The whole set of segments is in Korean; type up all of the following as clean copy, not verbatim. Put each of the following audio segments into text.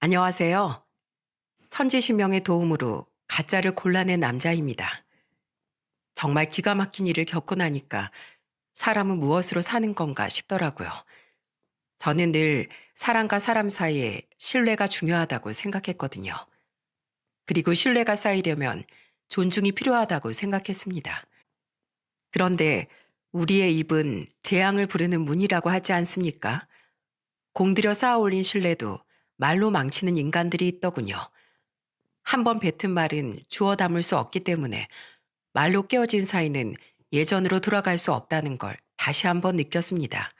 안녕하세요. 천지신명의 도움으로 가짜를 골라낸 남자입니다. 정말 기가 막힌 일을 겪고 나니까 사람은 무엇으로 사는 건가 싶더라고요. 저는 늘 사람과 사람 사이에 신뢰가 중요하다고 생각했거든요. 그리고 신뢰가 쌓이려면 존중이 필요하다고 생각했습니다. 그런데 우리의 입은 재앙을 부르는 문이라고 하지 않습니까? 공들여 쌓아 올린 신뢰도 말로 망치는 인간들이 있더군요. 한 번 뱉은 말은 주워 담을 수 없기 때문에 말로 깨어진 사이는 예전으로 돌아갈 수 없다는 걸 다시 한번 느꼈습니다.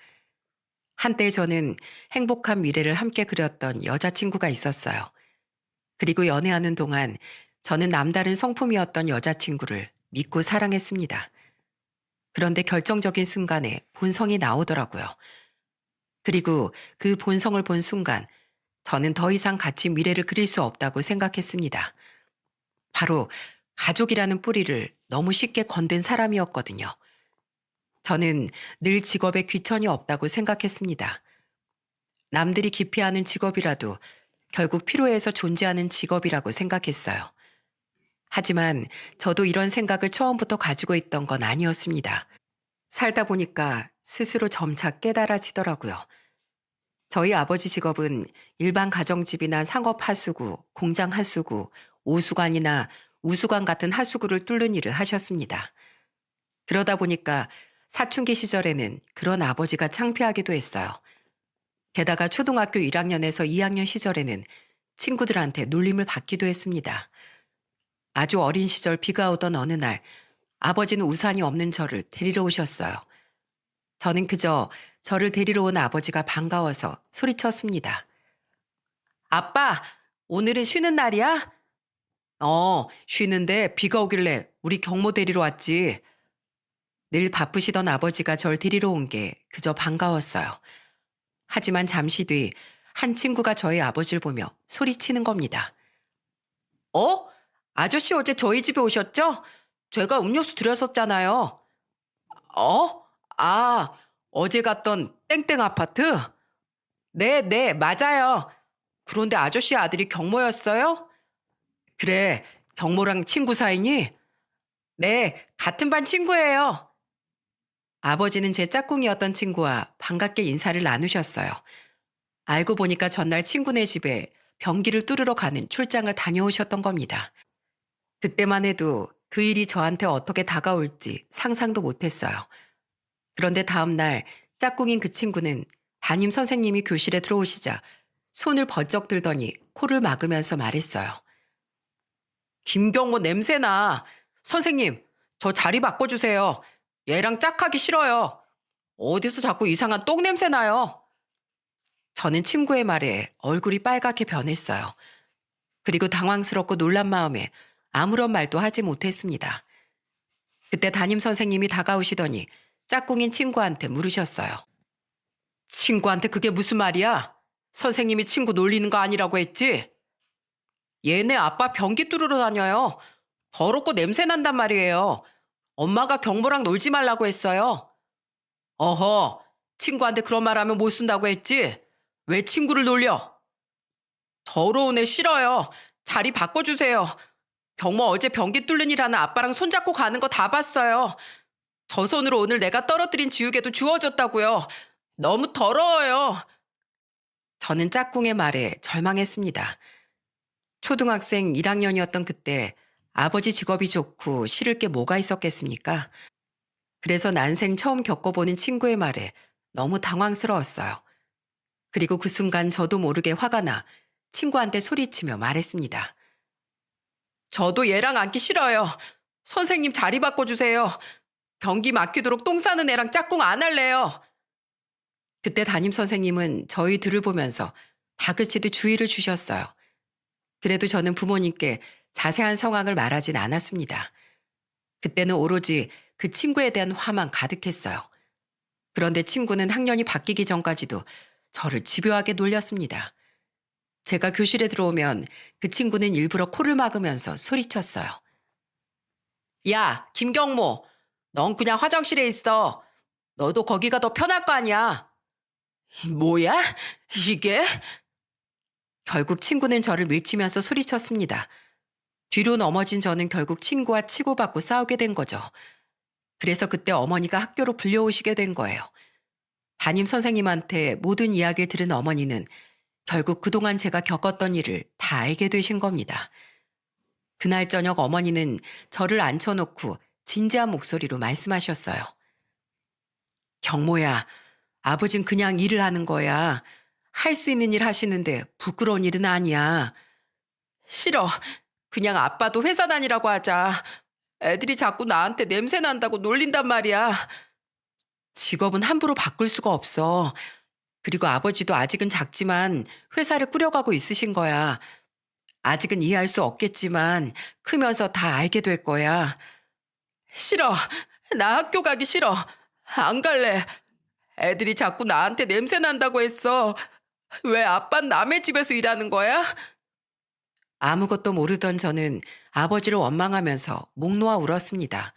한때 저는 행복한 미래를 함께 그렸던 여자친구가 있었어요. 그리고 연애하는 동안 저는 남다른 성품이었던 여자친구를 믿고 사랑했습니다. 그런데 결정적인 순간에 본성이 나오더라고요. 그리고 그 본성을 본 순간 저는 더 이상 같이 미래를 그릴 수 없다고 생각했습니다. 바로 가족이라는 뿌리를 너무 쉽게 건든 사람이었거든요. 저는 늘 직업에 귀천이 없다고 생각했습니다. 남들이 기피하는 직업이라도 결국 필요해서 존재하는 직업이라고 생각했어요. 하지만 저도 이런 생각을 처음부터 가지고 있던 건 아니었습니다. 살다 보니까 스스로 점차 깨달아지더라고요. 저희 아버지 직업은 일반 가정집이나 상업 하수구, 공장 하수구, 오수관이나 우수관 같은 하수구를 뚫는 일을 하셨습니다. 그러다 보니까 사춘기 시절에는 그런 아버지가 창피하기도 했어요. 게다가 초등학교 1학년에서 2학년 시절에는 친구들한테 놀림을 받기도 했습니다. 아주 어린 시절 비가 오던 어느 날 아버지는 우산이 없는 저를 데리러 오셨어요. 저는 그저 저를 데리러 온 아버지가 반가워서 소리쳤습니다. 아빠, 오늘은 쉬는 날이야? 쉬는데 비가 오길래 우리 경모 데리러 왔지. 늘 바쁘시던 아버지가 절 데리러 온 게 그저 반가웠어요. 하지만 잠시 뒤 한 친구가 저희 아버지를 보며 소리치는 겁니다. 어? 아저씨 어제 저희 집에 오셨죠? 제가 음료수 드렸었잖아요. 어? 아, 어제 갔던 땡땡 아파트? 네, 네, 맞아요. 그런데 아저씨 아들이 경모였어요? 그래, 경모랑 친구 사이니? 네, 같은 반 친구예요. 아버지는 제 짝꿍이었던 친구와 반갑게 인사를 나누셨어요. 알고 보니까 전날 친구네 집에 변기를 뚫으러 가는 출장을 다녀오셨던 겁니다. 그때만 해도 그 일이 저한테 어떻게 다가올지 상상도 못했어요. 그런데 다음날 짝꿍인 그 친구는 담임 선생님이 교실에 들어오시자 손을 번쩍 들더니 코를 막으면서 말했어요. 김경모 냄새나. 선생님, 저 자리 바꿔주세요. 얘랑 짝하기 싫어요. 어디서 자꾸 이상한 똥 냄새 나요. 저는 친구의 말에 얼굴이 빨갛게 변했어요. 그리고 당황스럽고 놀란 마음에 아무런 말도 하지 못했습니다. 그때 담임 선생님이 다가오시더니 짝꿍인 친구한테 물으셨어요. 친구한테 그게 무슨 말이야? 선생님이 친구 놀리는 거 아니라고 했지? 얘네 아빠 변기 뚫으러 다녀요. 더럽고 냄새 난단 말이에요. 엄마가 경모랑 놀지 말라고 했어요. 어허, 친구한테 그런 말 하면 못 쓴다고 했지? 왜 친구를 놀려? 더러운 애 싫어요. 자리 바꿔주세요. 경모 어제 변기 뚫는 일 하는 아빠랑 손잡고 가는 거 다 봤어요. 저 손으로 오늘 내가 떨어뜨린 지우개도 주워줬다고요. 너무 더러워요. 저는 짝꿍의 말에 절망했습니다. 초등학생 1학년이었던 그때 아버지 직업이 좋고 싫을 게 뭐가 있었겠습니까? 그래서 난생 처음 겪어보는 친구의 말에 너무 당황스러웠어요. 그리고 그 순간 저도 모르게 화가 나 친구한테 소리치며 말했습니다. 저도 얘랑 앉기 싫어요. 선생님 자리 바꿔주세요. 변기 막히도록 똥 싸는 애랑 짝꿍 안 할래요. 그때 담임 선생님은 저희 둘을 보면서 다그치듯 주의를 주셨어요. 그래도 저는 부모님께 자세한 상황을 말하진 않았습니다. 그때는 오로지 그 친구에 대한 화만 가득했어요. 그런데 친구는 학년이 바뀌기 전까지도 저를 집요하게 놀렸습니다. 제가 교실에 들어오면 그 친구는 일부러 코를 막으면서 소리쳤어요. 야, 김경모, 넌 그냥 화장실에 있어. 너도 거기가 더 편할 거 아니야. 뭐야? 이게? 결국 친구는 저를 밀치면서 소리쳤습니다. 뒤로 넘어진 저는 결국 친구와 치고받고 싸우게 된 거죠. 그래서 그때 어머니가 학교로 불려오시게 된 거예요. 담임 선생님한테 모든 이야기를 들은 어머니는 결국 그동안 제가 겪었던 일을 다 알게 되신 겁니다. 그날 저녁 어머니는 저를 앉혀놓고 진지한 목소리로 말씀하셨어요. 경모야, 아버진 그냥 일을 하는 거야. 할 수 있는 일 하시는데 부끄러운 일은 아니야. 싫어. 그냥 아빠도 회사 다니라고 하자. 애들이 자꾸 나한테 냄새 난다고 놀린단 말이야. 직업은 함부로 바꿀 수가 없어. 그리고 아버지도 아직은 작지만 회사를 꾸려가고 있으신 거야. 아직은 이해할 수 없겠지만 크면서 다 알게 될 거야. 싫어. 나 학교 가기 싫어. 안 갈래. 애들이 자꾸 나한테 냄새 난다고 했어. 왜 아빤 남의 집에서 일하는 거야? 아무것도 모르던 저는 아버지를 원망하면서 목 놓아 울었습니다.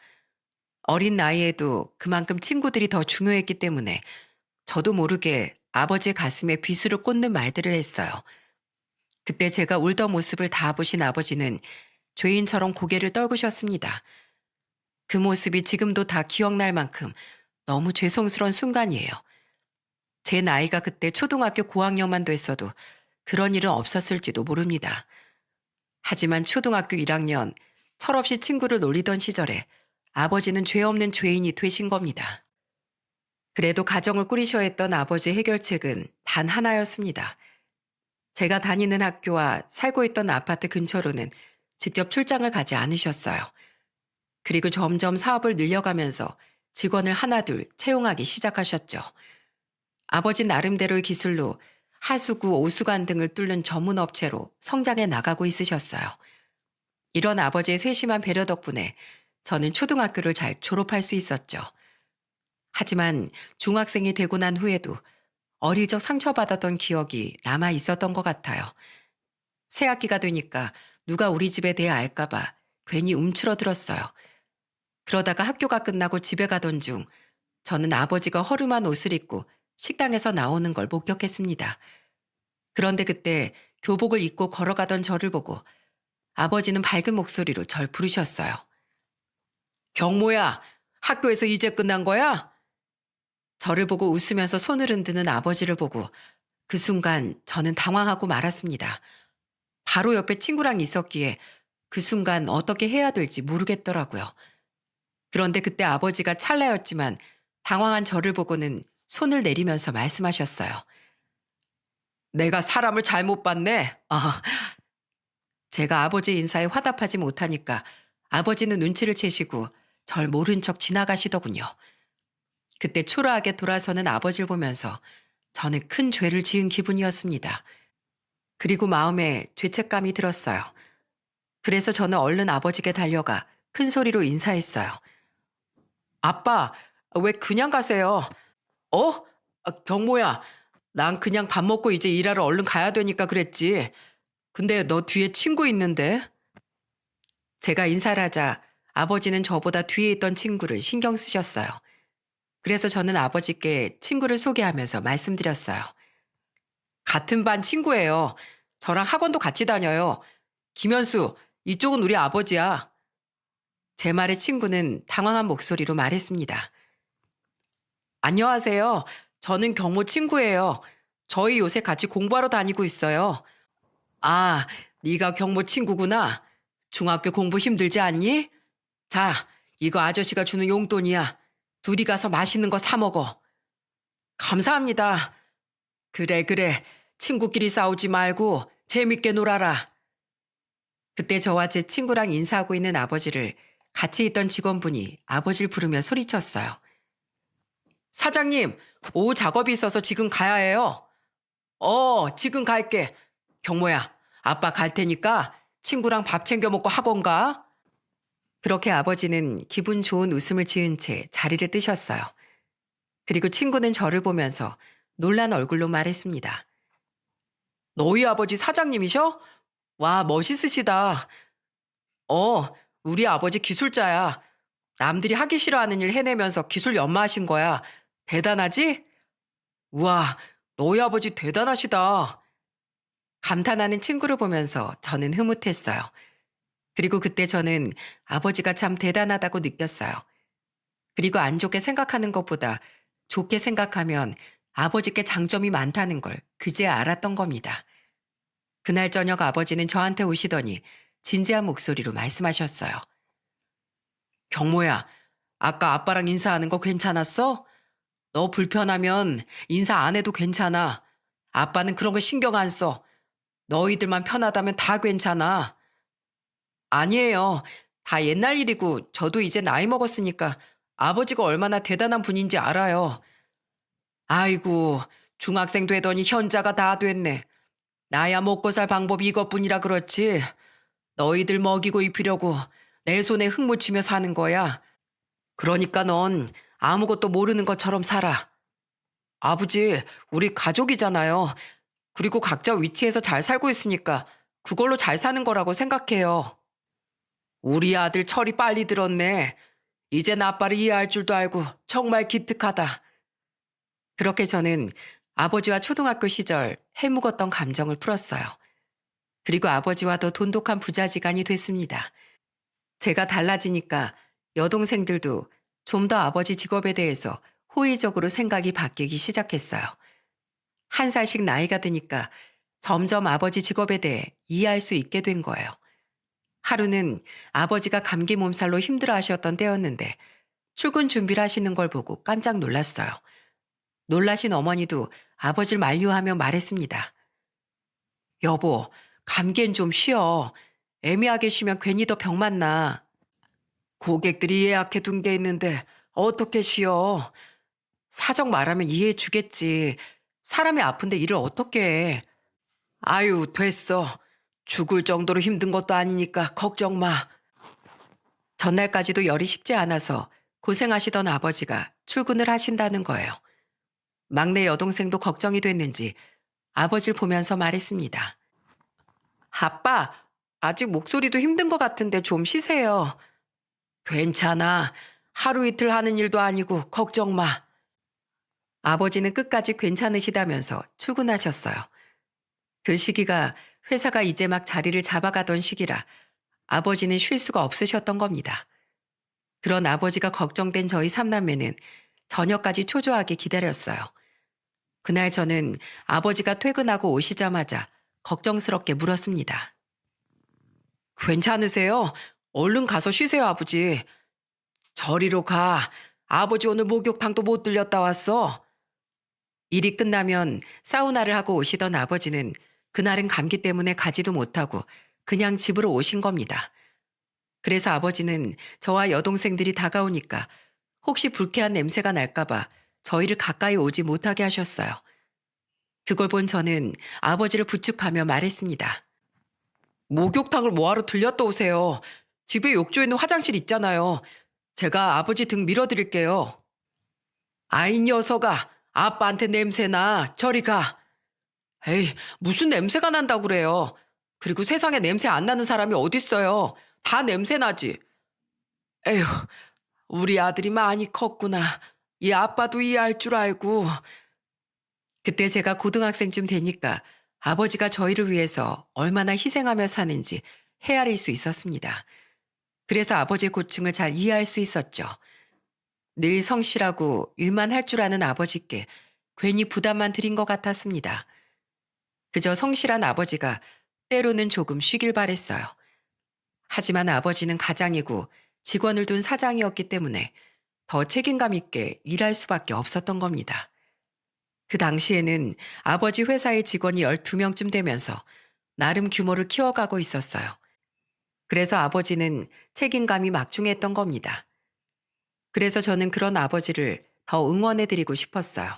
어린 나이에도 그만큼 친구들이 더 중요했기 때문에 저도 모르게 아버지의 가슴에 비수를 꽂는 말들을 했어요. 그때 제가 울던 모습을 다 보신 아버지는 죄인처럼 고개를 떨구셨습니다. 그 모습이 지금도 다 기억날 만큼 너무 죄송스러운 순간이에요. 제 나이가 그때 초등학교 고학년만 됐어도 그런 일은 없었을지도 모릅니다. 하지만 초등학교 1학년 철없이 친구를 놀리던 시절에 아버지는 죄 없는 죄인이 되신 겁니다. 그래도 가정을 꾸리셔야 했던 아버지의 해결책은 단 하나였습니다. 제가 다니는 학교와 살고 있던 아파트 근처로는 직접 출장을 가지 않으셨어요. 그리고 점점 사업을 늘려가면서 직원을 하나둘 채용하기 시작하셨죠. 아버지 나름대로의 기술로 하수구, 오수관 등을 뚫는 전문 업체로 성장해 나가고 있으셨어요. 이런 아버지의 세심한 배려 덕분에 저는 초등학교를 잘 졸업할 수 있었죠. 하지만 중학생이 되고 난 후에도 어릴 적 상처받았던 기억이 남아 있었던 것 같아요. 새학기가 되니까 누가 우리 집에 대해 알까봐 괜히 움츠러들었어요. 그러다가 학교가 끝나고 집에 가던 중 저는 아버지가 허름한 옷을 입고 식당에서 나오는 걸 목격했습니다. 그런데 그때 교복을 입고 걸어가던 저를 보고 아버지는 밝은 목소리로 절 부르셨어요. 경모야, 학교에서 이제 끝난 거야? 저를 보고 웃으면서 손을 흔드는 아버지를 보고 그 순간 저는 당황하고 말았습니다. 바로 옆에 친구랑 있었기에 그 순간 어떻게 해야 될지 모르겠더라고요. 그런데 그때 아버지가 찰나였지만 당황한 저를 보고는 손을 내리면서 말씀하셨어요. 내가 사람을 잘못 봤네. 제가 아버지 인사에 화답하지 못하니까 아버지는 눈치를 채시고 절 모른 척 지나가시더군요. 그때 초라하게 돌아서는 아버지를 보면서 저는 큰 죄를 지은 기분이었습니다. 그리고 마음에 죄책감이 들었어요. 그래서 저는 얼른 아버지께 달려가 큰 소리로 인사했어요. 아빠, 왜 그냥 가세요? 경모야, 난 그냥 밥 먹고 이제 일하러 얼른 가야 되니까 그랬지. 근데 너 뒤에 친구 있는데? 제가 인사를 하자 아버지는 저보다 뒤에 있던 친구를 신경 쓰셨어요. 그래서 저는 아버지께 친구를 소개하면서 말씀드렸어요. 같은 반 친구예요. 저랑 학원도 같이 다녀요. 김현수, 이쪽은 우리 아버지야. 제 말에 친구는 당황한 목소리로 말했습니다. 안녕하세요. 저는 경모 친구예요. 저희 요새 같이 공부하러 다니고 있어요. 아, 네가 경모 친구구나. 중학교 공부 힘들지 않니? 자, 이거 아저씨가 주는 용돈이야. 둘이 가서 맛있는 거 사 먹어. 감사합니다. 그래, 그래. 친구끼리 싸우지 말고 재밌게 놀아라. 그때 저와 제 친구랑 인사하고 있는 아버지를 같이 있던 직원분이 아버지를 부르며 소리쳤어요. 사장님, 오후 작업이 있어서 지금 가야 해요. 지금 갈게. 경모야, 아빠 갈 테니까 친구랑 밥 챙겨 먹고 학원 가. 그렇게 아버지는 기분 좋은 웃음을 지은 채 자리를 뜨셨어요. 그리고 친구는 저를 보면서 놀란 얼굴로 말했습니다. 너희 아버지 사장님이셔? 와, 멋있으시다. 우리 아버지 기술자야. 남들이 하기 싫어하는 일 해내면서 기술 연마하신 거야. 대단하지? 우와, 너희 아버지 대단하시다. 감탄하는 친구를 보면서 저는 흐뭇했어요. 그리고 그때 저는 아버지가 참 대단하다고 느꼈어요. 그리고 안 좋게 생각하는 것보다 좋게 생각하면 아버지께 장점이 많다는 걸 그제야 알았던 겁니다. 그날 저녁 아버지는 저한테 오시더니 진지한 목소리로 말씀하셨어요. 경모야, 아까 아빠랑 인사하는 거 괜찮았어? 너 불편하면 인사 안 해도 괜찮아. 아빠는 그런 거 신경 안 써. 너희들만 편하다면 다 괜찮아. 아니에요. 다 옛날 일이고 저도 이제 나이 먹었으니까 아버지가 얼마나 대단한 분인지 알아요. 아이고, 중학생 되더니 현자가 다 됐네. 나야 먹고 살 방법이 이것뿐이라 그렇지. 너희들 먹이고 입히려고 내 손에 흙 묻히며 사는 거야. 그러니까 넌 아무것도 모르는 것처럼 살아. 아버지, 우리 가족이잖아요. 그리고 각자 위치에서 잘 살고 있으니까 그걸로 잘 사는 거라고 생각해요. 우리 아들 철이 빨리 들었네. 이젠 아빠를 이해할 줄도 알고 정말 기특하다. 그렇게 저는 아버지와 초등학교 시절 해묵었던 감정을 풀었어요. 그리고 아버지와도 돈독한 부자지간이 됐습니다. 제가 달라지니까 여동생들도 좀 더 아버지 직업에 대해서 호의적으로 생각이 바뀌기 시작했어요. 한 살씩 나이가 드니까 점점 아버지 직업에 대해 이해할 수 있게 된 거예요. 하루는 아버지가 감기 몸살로 힘들어 하셨던 때였는데 출근 준비를 하시는 걸 보고 깜짝 놀랐어요. 놀라신 어머니도 아버지를 만류하며 말했습니다. 여보, 감기엔 좀 쉬어. 애매하게 쉬면 괜히 더 병만 나. 고객들이 예약해 둔 게 있는데 어떻게 쉬어? 사정 말하면 이해해 주겠지. 사람이 아픈데 일을 어떻게 해. 아유, 됐어. 죽을 정도로 힘든 것도 아니니까 걱정 마. 전날까지도 열이 식지 않아서 고생하시던 아버지가 출근을 하신다는 거예요. 막내 여동생도 걱정이 됐는지 아버지를 보면서 말했습니다. 아빠, 아직 목소리도 힘든 것 같은데 좀 쉬세요. 괜찮아. 하루 이틀 하는 일도 아니고 걱정 마. 아버지는 끝까지 괜찮으시다면서 출근하셨어요. 그 시기가 회사가 이제 막 자리를 잡아가던 시기라 아버지는 쉴 수가 없으셨던 겁니다. 그런 아버지가 걱정된 저희 삼남매는 저녁까지 초조하게 기다렸어요. 그날 저는 아버지가 퇴근하고 오시자마자 걱정스럽게 물었습니다. 괜찮으세요? 얼른 가서 쉬세요, 아버지. 저리로 가. 아버지 오늘 목욕탕도 못 들렸다 왔어. 일이 끝나면 사우나를 하고 오시던 아버지는 그날은 감기 때문에 가지도 못하고 그냥 집으로 오신 겁니다. 그래서 아버지는 저와 여동생들이 다가오니까 혹시 불쾌한 냄새가 날까봐 저희를 가까이 오지 못하게 하셨어요. 그걸 본 저는 아버지를 부축하며 말했습니다. 목욕탕을 뭐하러 들렸다 오세요. 집에 욕조에 있는 화장실 있잖아요. 제가 아버지 등 밀어드릴게요. 아이 녀석아, 아빠한테 냄새나. 저리 가. 에이, 무슨 냄새가 난다고 그래요. 그리고 세상에 냄새 안 나는 사람이 어딨어요. 다 냄새 나지. 에휴, 우리 아들이 많이 컸구나. 이 아빠도 이해할 줄 알고. 그때 제가 고등학생쯤 되니까 아버지가 저희를 위해서 얼마나 희생하며 사는지 헤아릴 수 있었습니다. 그래서 아버지의 고충을 잘 이해할 수 있었죠. 늘 성실하고 일만 할 줄 아는 아버지께 괜히 부담만 드린 것 같았습니다. 그저 성실한 아버지가 때로는 조금 쉬길 바랬어요. 하지만 아버지는 가장이고 직원을 둔 사장이었기 때문에 더 책임감 있게 일할 수밖에 없었던 겁니다. 그 당시에는 아버지 회사의 직원이 12명쯤 되면서 나름 규모를 키워가고 있었어요. 그래서 아버지는 책임감이 막중했던 겁니다. 그래서 저는 그런 아버지를 더 응원해드리고 싶었어요.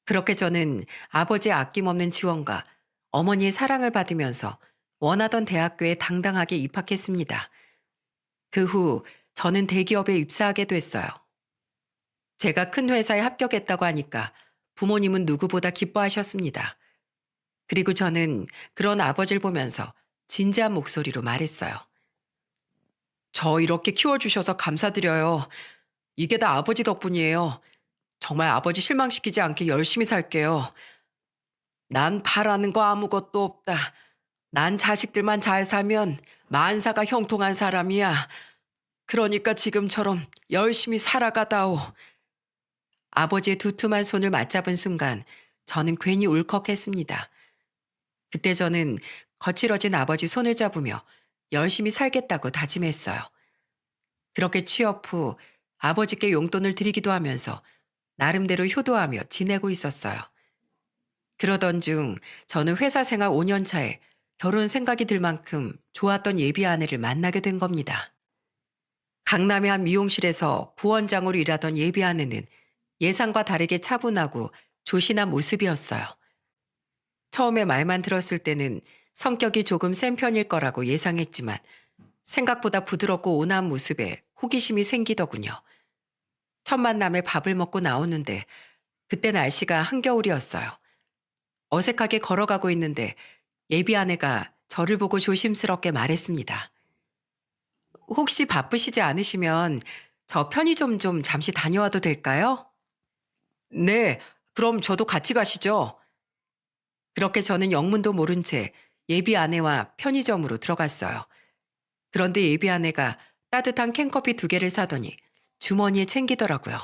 그렇게 저는 아버지의 아낌없는 지원과 어머니의 사랑을 받으면서 원하던 대학교에 당당하게 입학했습니다. 그 후 저는 대기업에 입사하게 됐어요. 제가 큰 회사에 합격했다고 하니까 부모님은 누구보다 기뻐하셨습니다. 그리고 저는 그런 아버지를 보면서 진지한 목소리로 말했어요. 저 이렇게 키워주셔서 감사드려요. 이게 다 아버지 덕분이에요. 정말 아버지 실망시키지 않게 열심히 살게요. 난 바라는 거 아무것도 없다. 난 자식들만 잘 살면 만사가 형통한 사람이야. 그러니까 지금처럼 열심히 살아가다오. 아버지의 두툼한 손을 맞잡은 순간 저는 괜히 울컥했습니다. 그때 저는 거칠어진 아버지 손을 잡으며 열심히 살겠다고 다짐했어요. 그렇게 취업 후 아버지께 용돈을 드리기도 하면서 나름대로 효도하며 지내고 있었어요. 그러던 중 저는 회사 생활 5년 차에 결혼 생각이 들 만큼 좋았던 예비 아내를 만나게 된 겁니다. 강남의 한 미용실에서 부원장으로 일하던 예비 아내는 예상과 다르게 차분하고 조신한 모습이었어요. 처음에 말만 들었을 때는 성격이 조금 센 편일 거라고 예상했지만 생각보다 부드럽고 온화한 모습에 호기심이 생기더군요. 첫 만남에 밥을 먹고 나오는데 그때 날씨가 한겨울이었어요. 어색하게 걸어가고 있는데 예비 아내가 저를 보고 조심스럽게 말했습니다. 혹시 바쁘시지 않으시면 저 편의점 좀 잠시 다녀와도 될까요? 네, 그럼 저도 같이 가시죠. 그렇게 저는 영문도 모른 채 예비 아내와 편의점으로 들어갔어요. 그런데 예비 아내가 따뜻한 캔커피 2개를 사더니 주머니에 챙기더라고요.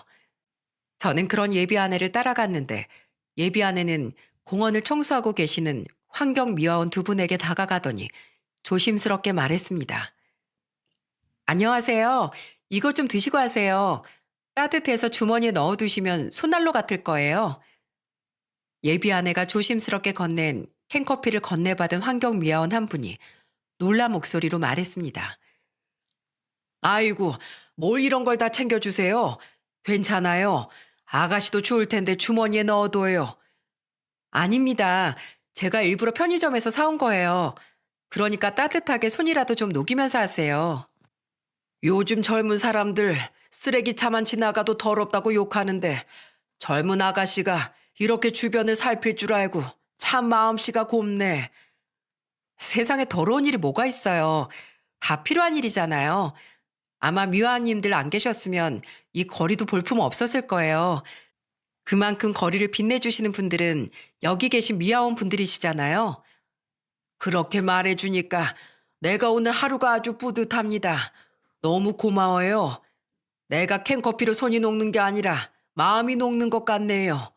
저는 그런 예비 아내를 따라갔는데 예비 아내는 공원을 청소하고 계시는 환경미화원 2분에게 다가가더니 조심스럽게 말했습니다. 안녕하세요. 이것 좀 드시고 하세요. 따뜻해서 주머니에 넣어두시면 손난로 같을 거예요. 예비 아내가 조심스럽게 건넨 캔커피를 건네받은 환경미화원 한 분이 놀란 목소리로 말했습니다. 아이고, 뭘 이런 걸 다 챙겨주세요. 괜찮아요. 아가씨도 추울 텐데 주머니에 넣어둬요. 아닙니다. 제가 일부러 편의점에서 사온 거예요. 그러니까 따뜻하게 손이라도 좀 녹이면서 하세요. 요즘 젊은 사람들 쓰레기차만 지나가도 더럽다고 욕하는데 젊은 아가씨가 이렇게 주변을 살필 줄 알고 참 마음씨가 곱네. 세상에 더러운 일이 뭐가 있어요. 다 필요한 일이잖아요. 아마 미화님들 안 계셨으면 이 거리도 볼품 없었을 거예요. 그만큼 거리를 빛내주시는 분들은 여기 계신 미화원 분들이시잖아요. 그렇게 말해주니까 내가 오늘 하루가 아주 뿌듯합니다. 너무 고마워요. 내가 캔커피로 손이 녹는 게 아니라 마음이 녹는 것 같네요.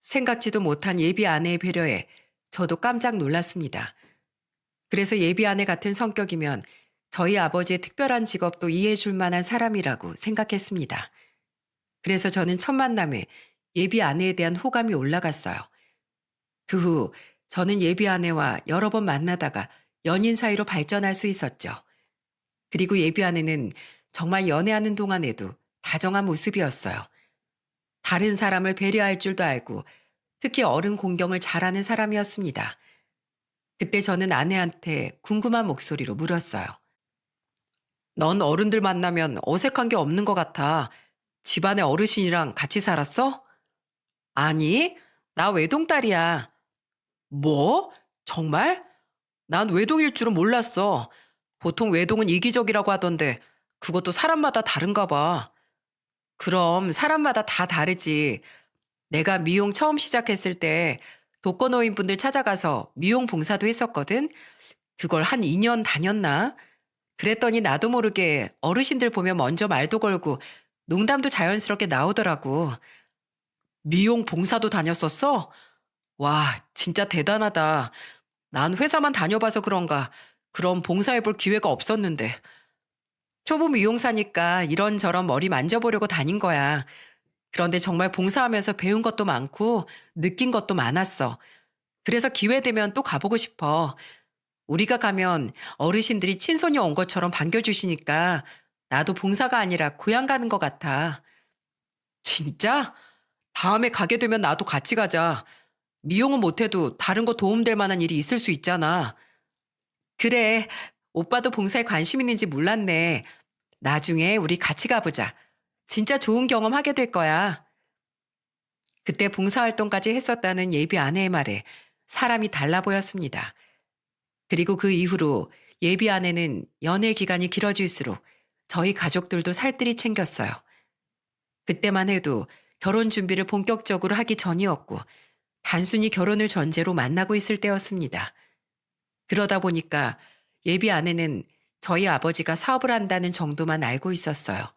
생각지도 못한 예비 아내의 배려에 저도 깜짝 놀랐습니다. 그래서 예비 아내 같은 성격이면 저희 아버지의 특별한 직업도 이해해 줄 만한 사람이라고 생각했습니다. 그래서 저는 첫 만남에 예비 아내에 대한 호감이 올라갔어요. 그 후 저는 예비 아내와 여러 번 만나다가 연인 사이로 발전할 수 있었죠. 그리고 예비 아내는 정말 연애하는 동안에도 다정한 모습이었어요. 다른 사람을 배려할 줄도 알고 특히 어른 공경을 잘하는 사람이었습니다. 그때 저는 아내한테 궁금한 목소리로 물었어요. 넌 어른들 만나면 어색한 게 없는 것 같아. 집안의 어르신이랑 같이 살았어? 아니, 나 외동딸이야. 뭐? 정말? 난 외동일 줄은 몰랐어. 보통 외동은 이기적이라고 하던데 그것도 사람마다 다른가 봐. 그럼 사람마다 다 다르지. 내가 미용 처음 시작했을 때 독거노인분들 찾아가서 미용 봉사도 했었거든. 그걸 한 2년 다녔나? 그랬더니 나도 모르게 어르신들 보면 먼저 말도 걸고 농담도 자연스럽게 나오더라고. 미용 봉사도 다녔었어? 와, 진짜 대단하다. 난 회사만 다녀봐서 그런가 그런 봉사해볼 기회가 없었는데. 초보 미용사니까 이런저런 머리 만져보려고 다닌 거야. 그런데 정말 봉사하면서 배운 것도 많고 느낀 것도 많았어. 그래서 기회 되면 또 가보고 싶어. 우리가 가면 어르신들이 친손이 온 것처럼 반겨주시니까 나도 봉사가 아니라 고향 가는 것 같아. 진짜? 다음에 가게 되면 나도 같이 가자. 미용은 못해도 다른 거 도움될 만한 일이 있을 수 있잖아. 그래, 오빠도 봉사에 관심 있는지 몰랐네. 나중에 우리 같이 가보자. 진짜 좋은 경험 하게 될 거야. 그때 봉사활동까지 했었다는 예비 아내의 말에 사람이 달라 보였습니다. 그리고 그 이후로 예비 아내는 연애 기간이 길어질수록 저희 가족들도 살뜰히 챙겼어요. 그때만 해도 결혼 준비를 본격적으로 하기 전이었고 단순히 결혼을 전제로 만나고 있을 때였습니다. 그러다 보니까 예비 아내는 저희 아버지가 사업을 한다는 정도만 알고 있었어요.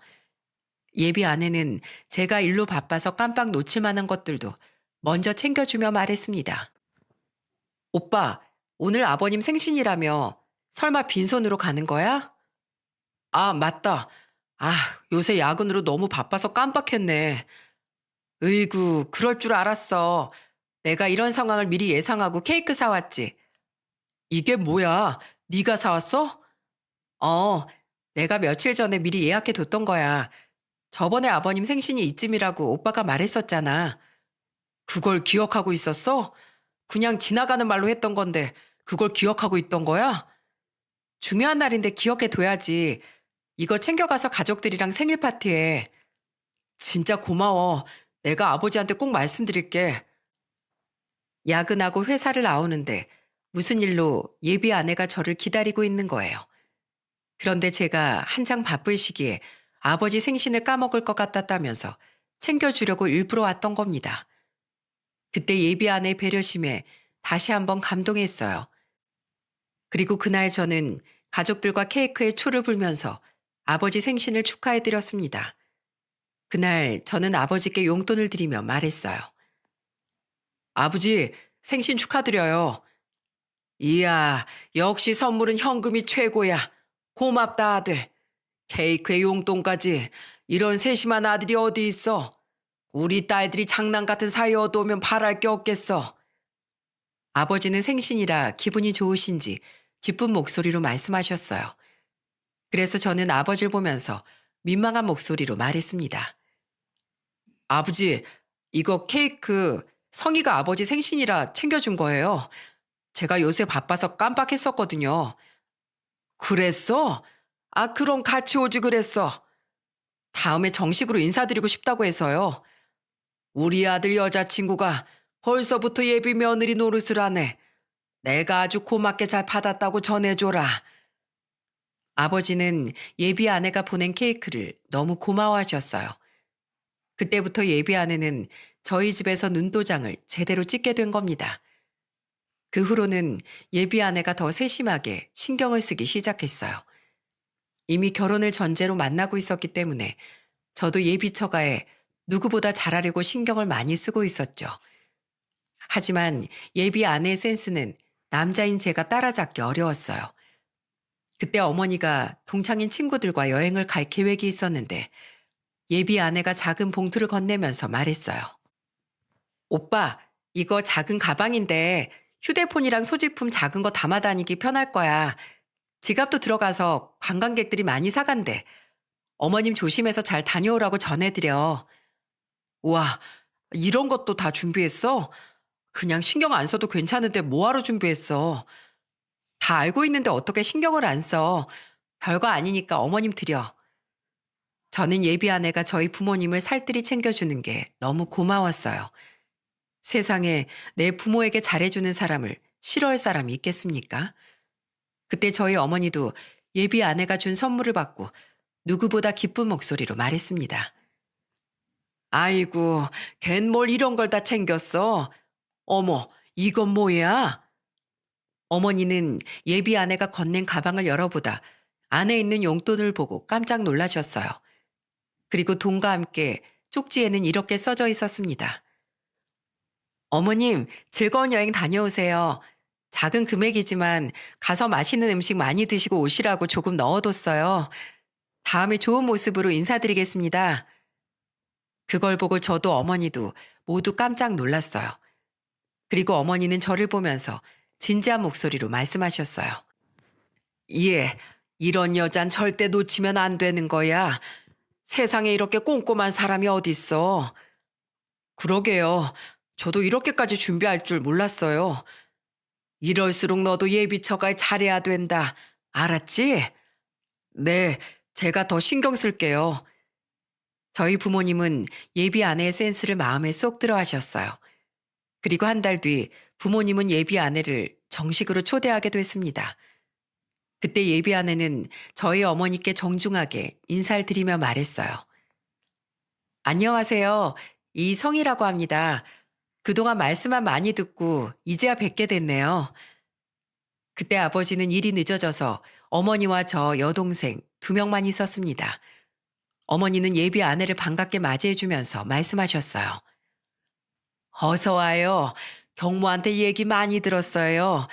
예비 아내는 제가 일로 바빠서 깜빡 놓칠 만한 것들도 먼저 챙겨주며 말했습니다. 오빠, 오늘 아버님 생신이라며 설마 빈손으로 가는 거야? 아, 맞다. 아, 요새 야근으로 너무 바빠서 깜빡했네. 으이구, 그럴 줄 알았어. 내가 이런 상황을 미리 예상하고 케이크 사왔지. 이게 뭐야? 네가 사왔어? 어, 내가 며칠 전에 미리 예약해 뒀던 거야. 저번에 아버님 생신이 이쯤이라고 오빠가 말했었잖아. 그걸 기억하고 있었어? 그냥 지나가는 말로 했던 건데 그걸 기억하고 있던 거야? 중요한 날인데 기억해 둬야지. 이거 챙겨가서 가족들이랑 생일 파티해. 진짜 고마워. 내가 아버지한테 꼭 말씀드릴게. 야근하고 회사를 나오는데 무슨 일로 예비 아내가 저를 기다리고 있는 거예요. 그런데 제가 한창 바쁠 시기에 아버지 생신을 까먹을 것 같았다면서 챙겨주려고 일부러 왔던 겁니다. 그때 예비 아내의 배려심에 다시 한번 감동했어요. 그리고 그날 저는 가족들과 케이크에 초를 불면서 아버지 생신을 축하해드렸습니다. 그날 저는 아버지께 용돈을 드리며 말했어요. 아버지, 생신 축하드려요. 이야, 역시 선물은 현금이 최고야. 고맙다, 아들. 케이크에 용돈까지. 이런 세심한 아들이 어디 있어. 우리 딸들이 장난 같은 사이 얻어오면 바랄 게 없겠어. 아버지는 생신이라 기분이 좋으신지 기쁜 목소리로 말씀하셨어요. 그래서 저는 아버지를 보면서 민망한 목소리로 말했습니다. 아버지, 이거 케이크 성희가 아버지 생신이라 챙겨준 거예요. 제가 요새 바빠서 깜빡했었거든요. 그랬어? 아, 그럼 같이 오지 그랬어. 다음에 정식으로 인사드리고 싶다고 해서요. 우리 아들 여자친구가 벌써부터 예비 며느리 노릇을 하네. 내가 아주 고맙게 잘 받았다고 전해줘라. 아버지는 예비 아내가 보낸 케이크를 너무 고마워하셨어요. 그때부터 예비 아내는 저희 집에서 눈도장을 제대로 찍게 된 겁니다. 그 후로는 예비 아내가 더 세심하게 신경을 쓰기 시작했어요. 이미 결혼을 전제로 만나고 있었기 때문에 저도 예비 처가에 누구보다 잘하려고 신경을 많이 쓰고 있었죠. 하지만 예비 아내의 센스는 남자인 제가 따라잡기 어려웠어요. 그때 어머니가 동창인 친구들과 여행을 갈 계획이 있었는데 예비 아내가 작은 봉투를 건네면서 말했어요. 오빠, 이거 작은 가방인데 휴대폰이랑 소지품 작은 거 담아 다니기 편할 거야. 지갑도 들어가서 관광객들이 많이 사간대. 어머님 조심해서 잘 다녀오라고 전해드려. 우와, 이런 것도 다 준비했어? 그냥 신경 안 써도 괜찮은데 뭐하러 준비했어? 다 알고 있는데 어떻게 신경을 안 써? 별거 아니니까 어머님 드려. 저는 예비 아내가 저희 부모님을 살뜰히 챙겨주는 게 너무 고마웠어요. 세상에 내 부모에게 잘해주는 사람을 싫어할 사람이 있겠습니까? 그때 저희 어머니도 예비 아내가 준 선물을 받고 누구보다 기쁜 목소리로 말했습니다. 아이고, 걘 뭘 이런 걸 다 챙겼어? 어머, 이건 뭐야? 어머니는 예비 아내가 건넨 가방을 열어보다 안에 있는 용돈을 보고 깜짝 놀라셨어요. 그리고 돈과 함께 쪽지에는 이렇게 써져 있었습니다. 어머님, 즐거운 여행 다녀오세요. 작은 금액이지만 가서 맛있는 음식 많이 드시고 오시라고 조금 넣어뒀어요. 다음에 좋은 모습으로 인사드리겠습니다. 그걸 보고 저도 어머니도 모두 깜짝 놀랐어요. 그리고 어머니는 저를 보면서 진지한 목소리로 말씀하셨어요. 예, 이런 여잔 절대 놓치면 안 되는 거야. 세상에 이렇게 꼼꼼한 사람이 어딨어. 그러게요. 저도 이렇게까지 준비할 줄 몰랐어요. 이럴수록 너도 예비처가 잘해야 된다. 알았지? 네, 제가 더 신경 쓸게요. 저희 부모님은 예비 아내의 센스를 마음에 쏙 들어 하셨어요. 그리고 한 달 뒤 부모님은 예비 아내를 정식으로 초대하게 됐습니다. 그때 예비 아내는 저희 어머니께 정중하게 인사를 드리며 말했어요. 안녕하세요. 이성이라고 합니다. 그동안 말씀만 많이 듣고 이제야 뵙게 됐네요. 그때 아버지는 일이 늦어져서 어머니와 저 여동생 두 명만 있었습니다. 어머니는 예비 아내를 반갑게 맞이해주면서 말씀하셨어요. 어서 와요. 경모한테 얘기 많이 들었어요.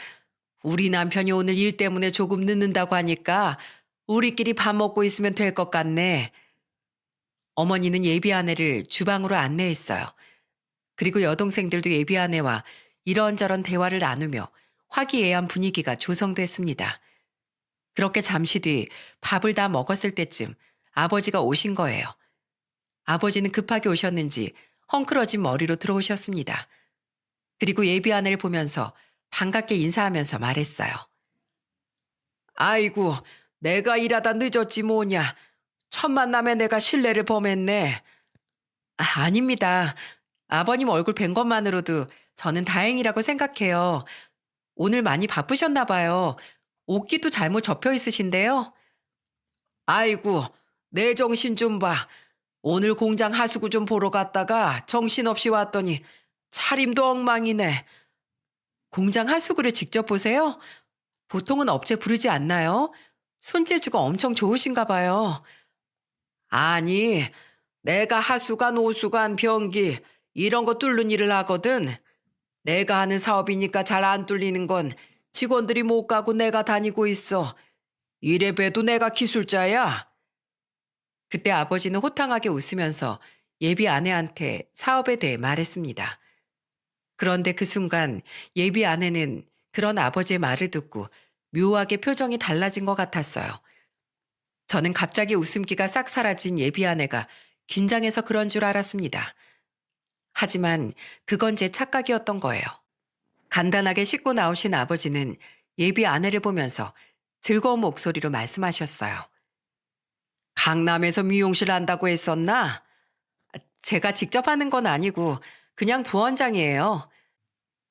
우리 남편이 오늘 일 때문에 조금 늦는다고 하니까 우리끼리 밥 먹고 있으면 될 것 같네. 어머니는 예비 아내를 주방으로 안내했어요. 그리고 여동생들도 예비 아내와 이런저런 대화를 나누며 화기애애한 분위기가 조성됐습니다. 그렇게 잠시 뒤 밥을 다 먹었을 때쯤 아버지가 오신 거예요. 아버지는 급하게 오셨는지 헝클어진 머리로 들어오셨습니다. 그리고 예비 아내를 보면서 반갑게 인사하면서 말했어요. 아이고, 내가 일하다 늦었지 뭐냐. 첫 만남에 내가 실례를 범했네. 아닙니다. 아버님 얼굴 뵌 것만으로도 저는 다행이라고 생각해요. 오늘 많이 바쁘셨나 봐요. 옷기도 잘못 접혀 있으신데요. 아이고, 내 정신 좀 봐. 오늘 공장 하수구 좀 보러 갔다가 정신없이 왔더니 차림도 엉망이네. 공장 하수구를 직접 보세요? 보통은 업체 부르지 않나요? 손재주가 엄청 좋으신가 봐요. 아니, 내가 하수관, 오수관, 변기 이런 거 뚫는 일을 하거든. 내가 하는 사업이니까 잘 안 뚫리는 건 직원들이 못 가고 내가 다니고 있어. 이래 봬도 내가 기술자야. 그때 아버지는 호탕하게 웃으면서 예비 아내한테 사업에 대해 말했습니다. 그런데 그 순간 예비 아내는 그런 아버지의 말을 듣고 묘하게 표정이 달라진 것 같았어요. 저는 갑자기 웃음기가 싹 사라진 예비 아내가 긴장해서 그런 줄 알았습니다. 하지만 그건 제 착각이었던 거예요. 간단하게 씻고 나오신 아버지는 예비 아내를 보면서 즐거운 목소리로 말씀하셨어요. 강남에서 미용실 한다고 했었나? 제가 직접 하는 건 아니고 그냥 부원장이에요.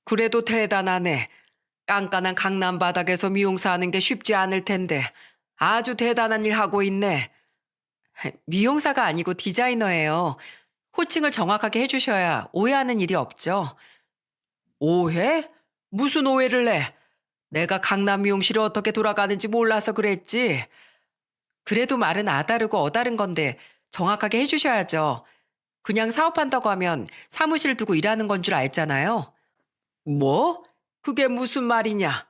그래도 대단하네. 깐깐한 강남 바닥에서 미용사 하는 게 쉽지 않을 텐데 아주 대단한 일 하고 있네. 미용사가 아니고 디자이너예요. 호칭을 정확하게 해주셔야 오해하는 일이 없죠. 오해? 무슨 오해를 해? 내가 강남 미용실이 어떻게 돌아가는지 몰라서 그랬지. 그래도 말은 아다르고 어다른 건데 정확하게 해주셔야죠. 그냥 사업한다고 하면 사무실 두고 일하는 건 줄 알잖아요. 뭐? 그게 무슨 말이냐?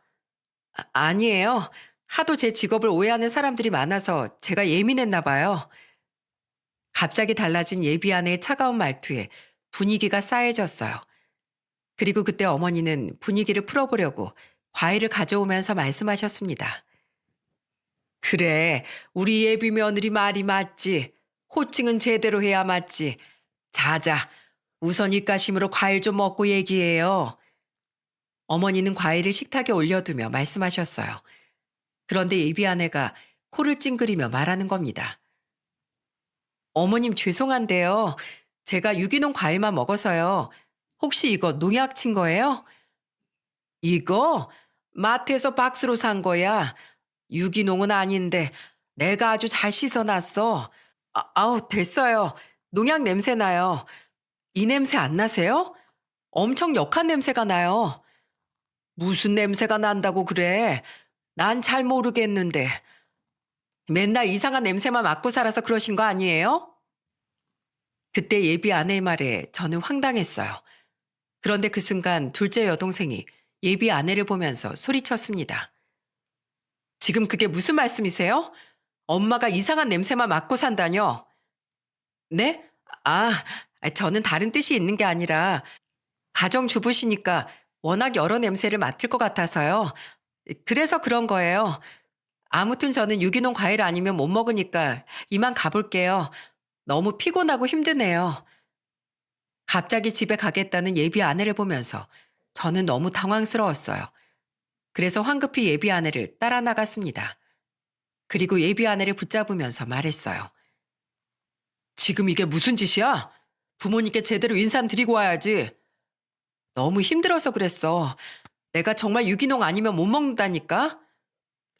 아니에요. 하도 제 직업을 오해하는 사람들이 많아서 제가 예민했나 봐요. 갑자기 달라진 예비 아내의 차가운 말투에 분위기가 싸해졌어요. 그리고 그때 어머니는 분위기를 풀어보려고 과일을 가져오면서 말씀하셨습니다. 그래, 우리 예비 며느리 말이 맞지. 호칭은 제대로 해야 맞지. 자자, 우선 입가심으로 과일 좀 먹고 얘기해요. 어머니는 과일을 식탁에 올려두며 말씀하셨어요. 그런데 예비 아내가 코를 찡그리며 말하는 겁니다. 어머님 죄송한데요. 제가 유기농 과일만 먹어서요. 혹시 이거 농약 친 거예요? 이거 마트에서 박스로 산 거야. 유기농은 아닌데 내가 아주 잘 씻어놨어. 아우 됐어요. 농약 냄새 나요. 이 냄새 안 나세요? 엄청 역한 냄새가 나요. 무슨 냄새가 난다고 그래? 난 잘 모르겠는데. 맨날 이상한 냄새만 맡고 살아서 그러신 거 아니에요? 그때 예비 아내의 말에 저는 황당했어요. 그런데 그 순간 둘째 여동생이 예비 아내를 보면서 소리쳤습니다. 지금 그게 무슨 말씀이세요? 엄마가 이상한 냄새만 맡고 산다뇨? 네? 아, 저는 다른 뜻이 있는 게 아니라 가정주부시니까 워낙 여러 냄새를 맡을 것 같아서요. 그래서 그런 거예요. 아무튼 저는 유기농 과일 아니면 못 먹으니까 이만 가볼게요. 너무 피곤하고 힘드네요. 갑자기 집에 가겠다는 예비 아내를 보면서 저는 너무 당황스러웠어요. 그래서 황급히 예비 아내를 따라 나갔습니다. 그리고 예비 아내를 붙잡으면서 말했어요. 지금 이게 무슨 짓이야? 부모님께 제대로 인사드리고 와야지. 너무 힘들어서 그랬어. 내가 정말 유기농 아니면 못 먹는다니까?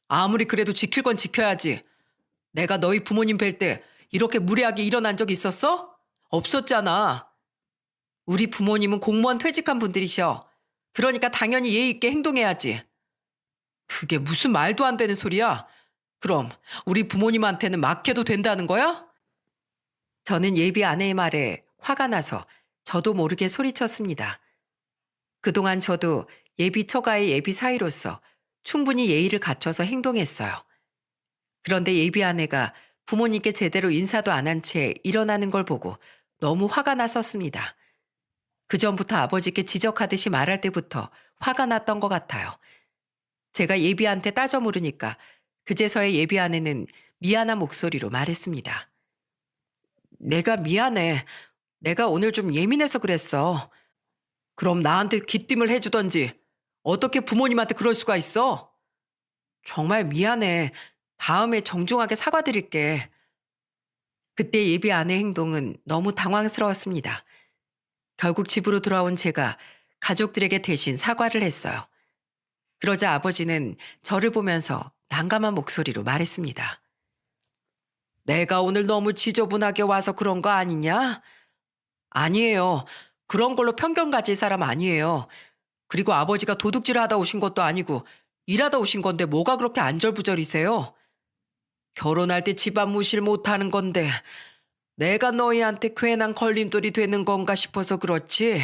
아무리 그래도 지킬 건 지켜야지. 내가 너희 부모님 뵐 때 이렇게 무례하게 일어난 적 있었어? 없었잖아. 우리 부모님은 공무원 퇴직한 분들이셔. 그러니까 당연히 예의 있게 행동해야지. 그게 무슨 말도 안 되는 소리야? 그럼 우리 부모님한테는 막해도 된다는 거야? 저는 예비 아내의 말에 화가 나서 저도 모르게 소리쳤습니다. 그동안 저도 예비 처가의 예비 사위로서 충분히 예의를 갖춰서 행동했어요. 그런데 예비 아내가 부모님께 제대로 인사도 안 한 채 일어나는 걸 보고 너무 화가 났었습니다. 그전부터 아버지께 지적하듯이 말할 때부터 화가 났던 것 같아요. 제가 예비한테 따져 물으니까 그제서야 예비 아내는 미안한 목소리로 말했습니다. 내가 미안해. 내가 오늘 좀 예민해서 그랬어. 그럼 나한테 귀띔을 해주던지. 어떻게 부모님한테 그럴 수가 있어? 정말 미안해. 다음에 정중하게 사과드릴게. 그때 예비 아내 행동은 너무 당황스러웠습니다. 결국 집으로 돌아온 제가 가족들에게 대신 사과를 했어요. 그러자 아버지는 저를 보면서 난감한 목소리로 말했습니다. 내가 오늘 너무 지저분하게 와서 그런 거 아니냐? 아니에요. 그런 걸로 편견 가질 사람 아니에요. 그리고 아버지가 도둑질 하다 오신 것도 아니고 일하다 오신 건데 뭐가 그렇게 안절부절이세요? 결혼할 때 집안 무실 못하는 건데 내가 너희한테 괜한 걸림돌이 되는 건가 싶어서 그렇지.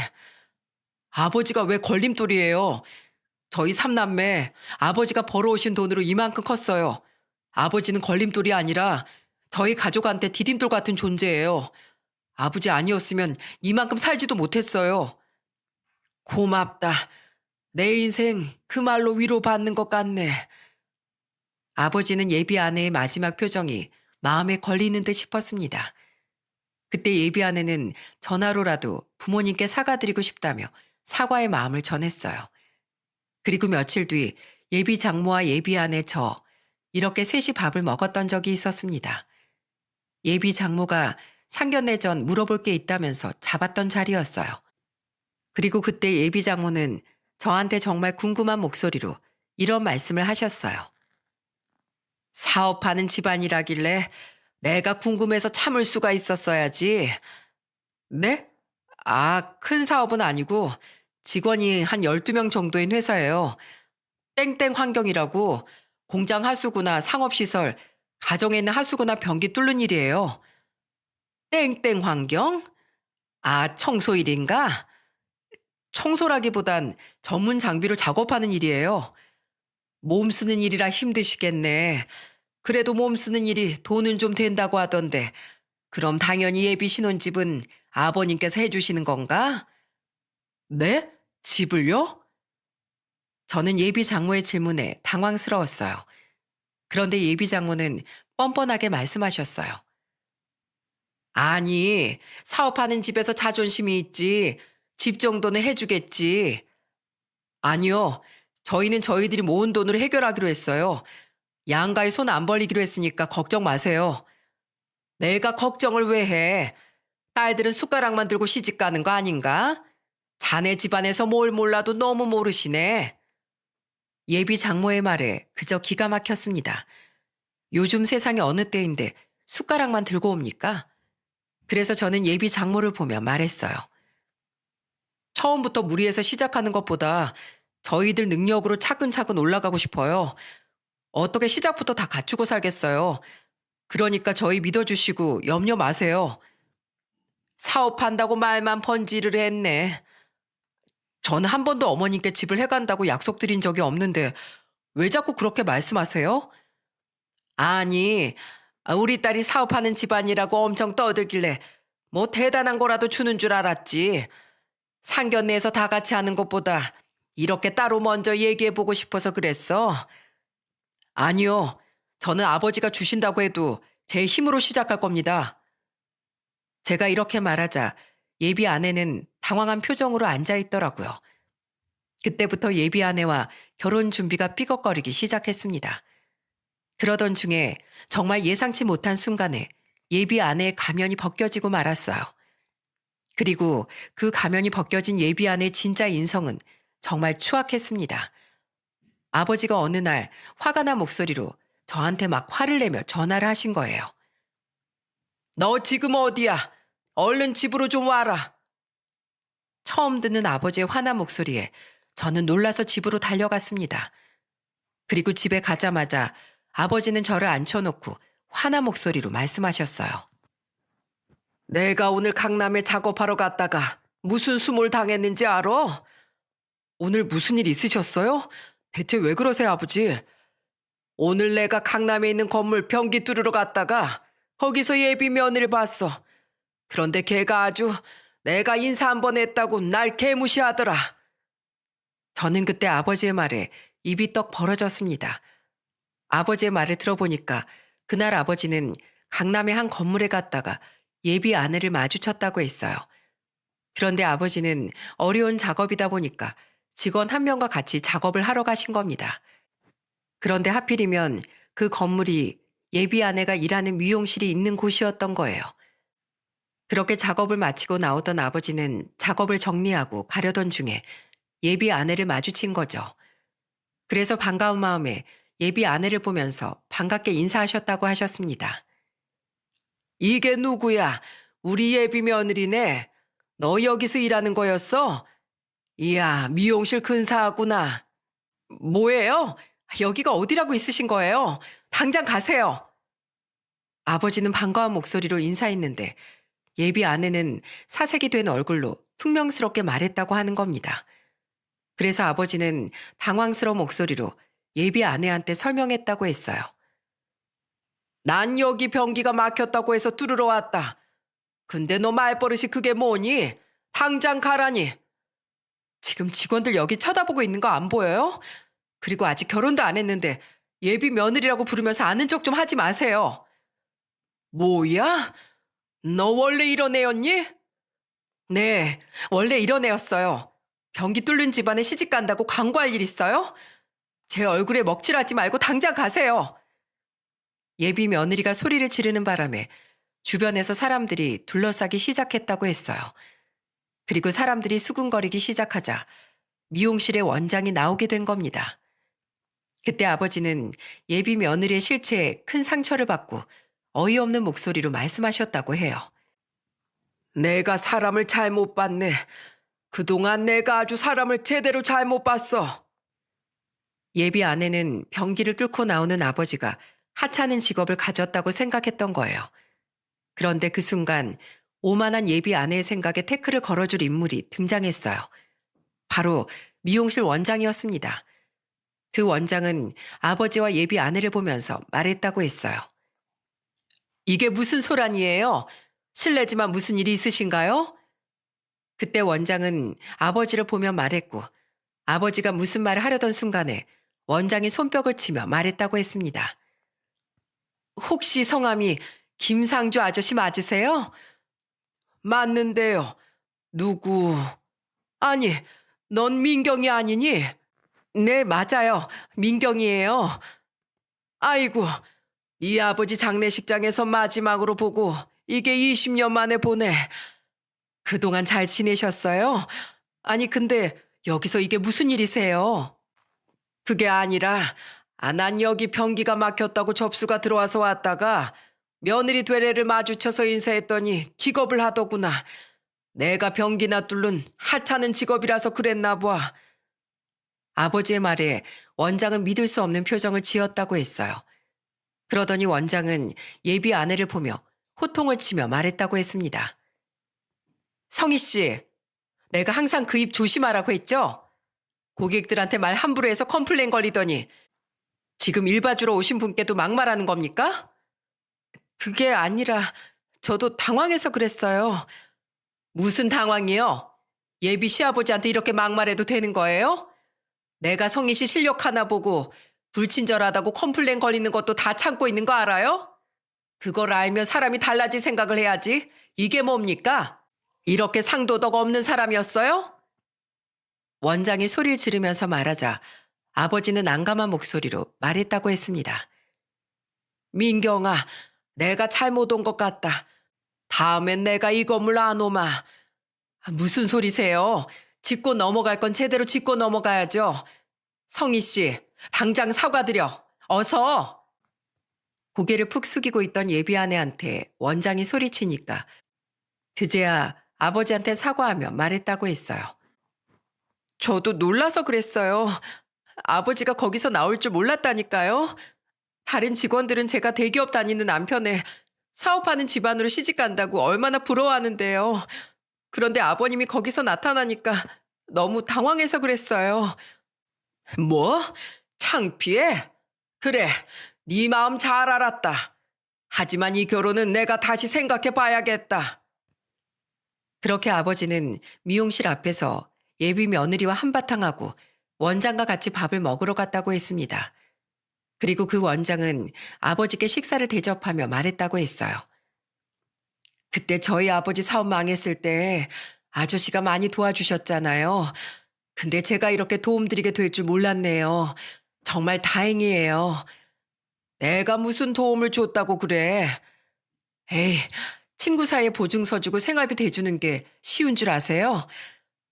아버지가 왜 걸림돌이에요? 저희 삼남매 아버지가 벌어오신 돈으로 이만큼 컸어요. 아버지는 걸림돌이 아니라 저희 가족한테 디딤돌 같은 존재예요. 아버지 아니었으면 이만큼 살지도 못했어요. 고맙다. 내 인생 그 말로 위로받는 것 같네. 아버지는 예비 아내의 마지막 표정이 마음에 걸리는 듯 싶었습니다. 그때 예비 아내는 전화로라도 부모님께 사과드리고 싶다며 사과의 마음을 전했어요. 그리고 며칠 뒤 예비 장모와 예비 아내 저 이렇게 셋이 밥을 먹었던 적이 있었습니다. 예비 장모가 상견례 전 물어볼 게 있다면서 잡았던 자리였어요. 그리고 그때 예비 장모는 저한테 정말 궁금한 목소리로 이런 말씀을 하셨어요. 사업하는 집안이라길래 내가 궁금해서 참을 수가 있었어야지. 네? 큰 사업은 아니고 직원이 한 12명 정도인 회사예요. 땡땡 환경이라고 공장 하수구나 상업시설, 가정에 있는 하수구나 변기 뚫는 일이에요. 땡땡 환경? 청소 일인가? 청소라기보단 전문 장비로 작업하는 일이에요. 몸 쓰는 일이라 힘드시겠네. 그래도 몸 쓰는 일이 돈은 좀 된다고 하던데 그럼 당연히 예비 신혼집은 아버님께서 해주시는 건가? 네? 집을요? 저는 예비 장모의 질문에 당황스러웠어요. 그런데 예비 장모는 뻔뻔하게 말씀하셨어요. 아니, 사업하는 집에서 자존심이 있지. 집 정도는 해주겠지. 아니요. 저희는 저희들이 모은 돈으로 해결하기로 했어요. 양가에 손 안 벌리기로 했으니까 걱정 마세요. 내가 걱정을 왜 해? 딸들은 숟가락만 들고 시집 가는 거 아닌가? 자네 집안에서 뭘 몰라도 너무 모르시네. 예비 장모의 말에 그저 기가 막혔습니다. 요즘 세상에 어느 때인데 숟가락만 들고 옵니까? 그래서 저는 예비 장모를 보며 말했어요. 처음부터 무리해서 시작하는 것보다 저희들 능력으로 차근차근 올라가고 싶어요. 어떻게 시작부터 다 갖추고 살겠어요. 그러니까 저희 믿어주시고 염려 마세요. 사업한다고 말만 번지를 했네. 저는 한 번도 어머님께 집을 해간다고 약속드린 적이 없는데 왜 자꾸 그렇게 말씀하세요? 아니, 우리 딸이 사업하는 집안이라고 엄청 떠들길래 뭐 대단한 거라도 주는 줄 알았지. 상견례에서 다 같이 하는 것보다 이렇게 따로 먼저 얘기해보고 싶어서 그랬어. 아니요. 저는 아버지가 주신다고 해도 제 힘으로 시작할 겁니다. 제가 이렇게 말하자 예비 아내는 당황한 표정으로 앉아있더라고요. 그때부터 예비 아내와 결혼 준비가 삐걱거리기 시작했습니다. 그러던 중에 정말 예상치 못한 순간에 예비 아내의 가면이 벗겨지고 말았어요. 그리고 그 가면이 벗겨진 예비 아내의 진짜 인성은 정말 추악했습니다. 아버지가 어느 날 화가 난 목소리로 저한테 막 화를 내며 전화를 하신 거예요. 너 지금 어디야? 얼른 집으로 좀 와라. 처음 듣는 아버지의 화난 목소리에 저는 놀라서 집으로 달려갔습니다. 그리고 집에 가자마자 아버지는 저를 앉혀놓고 화난 목소리로 말씀하셨어요. 내가 오늘 강남에 작업하러 갔다가 무슨 수모를 당했는지 알아? 오늘 무슨 일 있으셨어요? 대체 왜 그러세요, 아버지? 오늘 내가 강남에 있는 건물 변기 뚫으러 갔다가 거기서 예비 며느리를 봤어. 그런데 걔가 아주 내가 인사 한 번 했다고 날 개무시하더라. 저는 그때 아버지의 말에 입이 떡 벌어졌습니다. 아버지의 말을 들어보니까 그날 아버지는 강남의 한 건물에 갔다가 예비 아내를 마주쳤다고 했어요. 그런데 아버지는 어려운 작업이다 보니까 직원 한 명과 같이 작업을 하러 가신 겁니다. 그런데 하필이면 그 건물이 예비 아내가 일하는 미용실이 있는 곳이었던 거예요. 그렇게 작업을 마치고 나오던 아버지는 작업을 정리하고 가려던 중에 예비 아내를 마주친 거죠. 그래서 반가운 마음에 예비 아내를 보면서 반갑게 인사하셨다고 하셨습니다. 이게 누구야? 우리 예비 며느리네. 너 여기서 일하는 거였어? 이야, 미용실 근사하구나. 뭐예요? 여기가 어디라고 있으신 거예요? 당장 가세요. 아버지는 반가운 목소리로 인사했는데 예비 아내는 사색이 된 얼굴로 퉁명스럽게 말했다고 하는 겁니다. 그래서 아버지는 당황스러운 목소리로 예비 아내한테 설명했다고 했어요. 난 여기 변기가 막혔다고 해서 뚫으러 왔다. 근데 너 말버릇이 그게 뭐니? 당장 가라니. 지금 직원들 여기 쳐다보고 있는 거 안 보여요? 그리고 아직 결혼도 안 했는데 예비 며느리라고 부르면서 아는 척 좀 하지 마세요. 뭐야? 너 원래 이런 애였니? 네, 원래 이런 애였어요. 변기 뚫는 집안에 시집 간다고 광고할 일 있어요? 제 얼굴에 먹칠하지 말고 당장 가세요. 예비 며느리가 소리를 지르는 바람에 주변에서 사람들이 둘러싸기 시작했다고 했어요. 그리고 사람들이 수군거리기 시작하자 미용실의 원장이 나오게 된 겁니다. 그때 아버지는 예비 며느리의 실체에 큰 상처를 받고 어이없는 목소리로 말씀하셨다고 해요. 내가 사람을 잘못 봤네. 그동안 내가 아주 사람을 제대로 잘못 봤어. 예비 아내는 변기를 뚫고 나오는 아버지가 하찮은 직업을 가졌다고 생각했던 거예요. 그런데 그 순간 오만한 예비 아내의 생각에 태클을 걸어줄 인물이 등장했어요. 바로 미용실 원장이었습니다. 그 원장은 아버지와 예비 아내를 보면서 말했다고 했어요. 이게 무슨 소란이에요? 실례지만 무슨 일이 있으신가요? 그때 원장은 아버지를 보며 말했고 아버지가 무슨 말을 하려던 순간에 원장이 손뼉을 치며 말했다고 했습니다. 혹시 성함이 김상주 아저씨 맞으세요? 맞는데요. 누구? 아니, 넌 민경이 아니니? 네, 맞아요. 민경이에요. 아이고, 이 아버지 장례식장에서 마지막으로 보고 이게 20년 만에 보네. 그동안 잘 지내셨어요? 아니, 근데 여기서 이게 무슨 일이세요? 그게 아니라, 난 여기 변기가 막혔다고 접수가 들어와서 왔다가 며느리 되레를 마주쳐서 인사했더니 기겁을 하더구나. 내가 변기나 뚫는 하찮은 직업이라서 그랬나 봐. 아버지의 말에 원장은 믿을 수 없는 표정을 지었다고 했어요. 그러더니 원장은 예비 아내를 보며 호통을 치며 말했다고 했습니다. 성희 씨, 내가 항상 그 입 조심하라고 했죠? 고객들한테 말 함부로 해서 컴플레인 걸리더니 지금 일 봐주러 오신 분께도 막말하는 겁니까? 그게 아니라 저도 당황해서 그랬어요. 무슨 당황이요? 예비 시아버지한테 이렇게 막말해도 되는 거예요? 내가 성희 씨 실력 하나 보고 불친절하다고 컴플레인 걸리는 것도 다 참고 있는 거 알아요? 그걸 알면 사람이 달라질 생각을 해야지. 이게 뭡니까? 이렇게 상도덕 없는 사람이었어요? 원장이 소리를 지르면서 말하자 아버지는 난감한 목소리로 말했다고 했습니다. 민경아, 내가 잘못 온 것 같다. 다음엔 내가 이 건물 안 오마. 무슨 소리세요? 짚고 넘어갈 건 제대로 짚고 넘어가야죠. 성희 씨, 당장 사과드려. 어서. 고개를 푹 숙이고 있던 예비 아내한테 원장이 소리치니까 그제야 아버지한테 사과하며 말했다고 했어요. 저도 놀라서 그랬어요. 아버지가 거기서 나올 줄 몰랐다니까요. 다른 직원들은 제가 대기업 다니는 남편에 사업하는 집안으로 시집 간다고 얼마나 부러워하는데요. 그런데 아버님이 거기서 나타나니까 너무 당황해서 그랬어요. 뭐? 창피해? 그래, 네 마음 잘 알았다. 하지만 이 결혼은 내가 다시 생각해 봐야겠다. 그렇게 아버지는 미용실 앞에서 예비 며느리와 한바탕하고 원장과 같이 밥을 먹으러 갔다고 했습니다. 그리고 그 원장은 아버지께 식사를 대접하며 말했다고 했어요. 그때 저희 아버지 사업 망했을 때 아저씨가 많이 도와주셨잖아요. 근데 제가 이렇게 도움드리게 될 줄 몰랐네요. 정말 다행이에요. 내가 무슨 도움을 줬다고 그래. 에이, 친구 사이에 보증서 주고 생활비 대주는 게 쉬운 줄 아세요?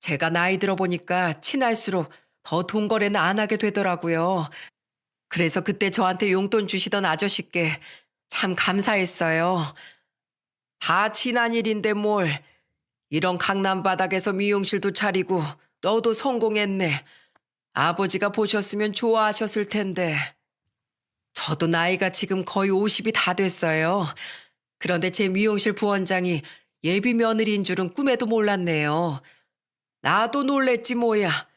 제가 나이 들어보니까 친할수록 더 돈 거래는 안 하게 되더라고요. 그래서 그때 저한테 용돈 주시던 아저씨께 참 감사했어요. 다 지난 일인데 뭘. 이런 강남 바닥에서 미용실도 차리고 너도 성공했네. 아버지가 보셨으면 좋아하셨을 텐데. 저도 나이가 지금 거의 50이 다 됐어요. 그런데 제 미용실 부원장이 예비 며느리인 줄은 꿈에도 몰랐네요. 나도 놀랬지 뭐야.